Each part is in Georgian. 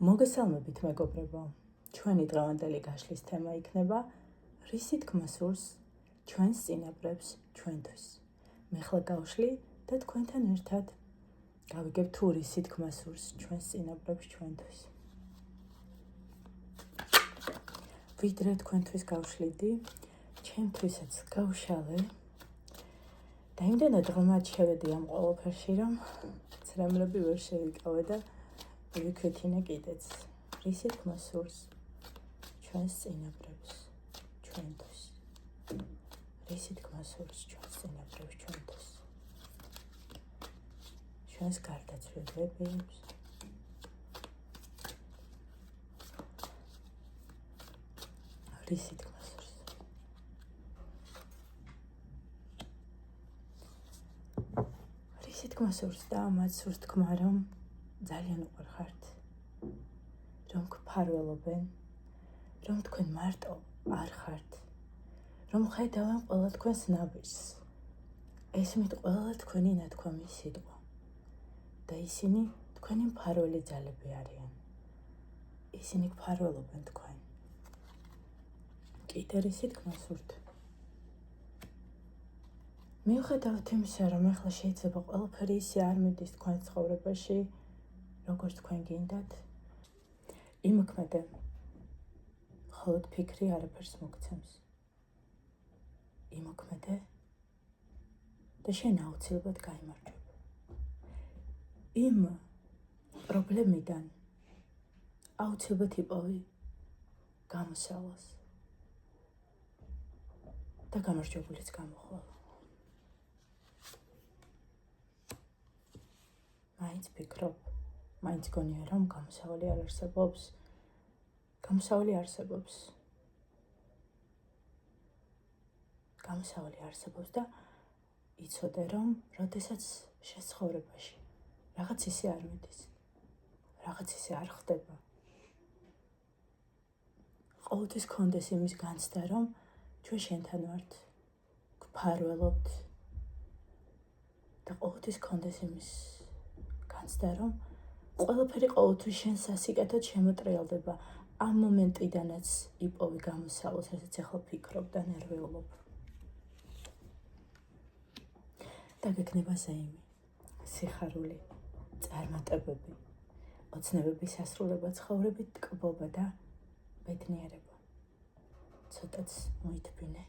მოგესალმებით მეგობრებო, ჩვენი დღევანდელი გაშლის თემა იქნება რისი თქმა სურს ჩვენს წინაპრებს ჩვენთვის. მე ხლა გავშლი და თქვენთან ერთად გავიგებ თუ რისი თქმა სურს ჩვენს წინაპრებს ჩვენთვის. ვიდრე თქვენთვის გავშლიდი, ჩემთვისაც გავშალე და იმდენად ღრმად შევედი ამ ყველაფერში, რომ ცრემლები ვერ შევიკავე და ვიქვეთინე კიდეც. რისი თქმა სურს ჩვენს წინაპრებს ჩვენთვის. რისი თქმა სურს ჩვენს წინაპრებს ჩვენთვის. ჩვენს გარდაცვლილებს. რისი თქმა სურს. რისი თქმა სურს და მათ სურს თქმა, რომ ძალიან უყვარხართ, რომ გფარველობენ, რომ თქვენ მარტო არ ხართ, რომ ხედავენ ყველა თქვენს ნაბიჯს, ესმით ყველა თქვენი ნათქვამი სიტყვა და ისინი თქვენი მფარველი ძალები არიან. ისინი გფარველობენ თქვენ. კიდე რისი თქმა სურთ. მიუხედავად იმისა, რომ ახლა შეიძლება ყველაფერი ისე არ მიდის თქვენ ცხოვრებაში, როგორც თქვენ გინდათ, იმოქმედე, მხოლოდ ფიქრი არაფერს მოგცემს. იმოქმედე და შენ აუცილებლად გაიმარჯვებ. იმ პრობლემიდან აუცილებლად იპოვი გამოსავალს და გამარჯვებულიც გამოხვალ. მაინც ფიქრობ, მაინც გონია, რომ გამოსავალი არ არსებობს. გამოსავალი არსებობს. გამოსავალი არსებობს და იცოდე, რომ როდესაც შენ ცხოვრებაში რაღაც ისე არ მიდის, რაღაც ისე არ ხდება, ყოველთვის გქონდეს იმის განცდა, რომ ჩვენ შენთან ვართ, გფარველობთ და ყოველთვის გქონდეს იმის განცდა, რომ ყველაფერი ყოველთვის შენ სასიკეთოდ შემოტრიალდება ამ მომენტიდანაც იპოვი გამოსავალს, რასაც ახლა ფიქრობ და ნერვიულობ. და გექნება ზეიმი, სიხარული, წარმატებები, ოცნებების ასრულება, ცხოვრებით ტკბობა და ბედნიერება. ცოტაც მოითბინე,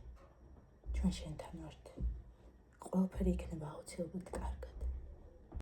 ჩვენ შენთან ვართ. ყველაფერი იქნება აუცილებლად კარგად.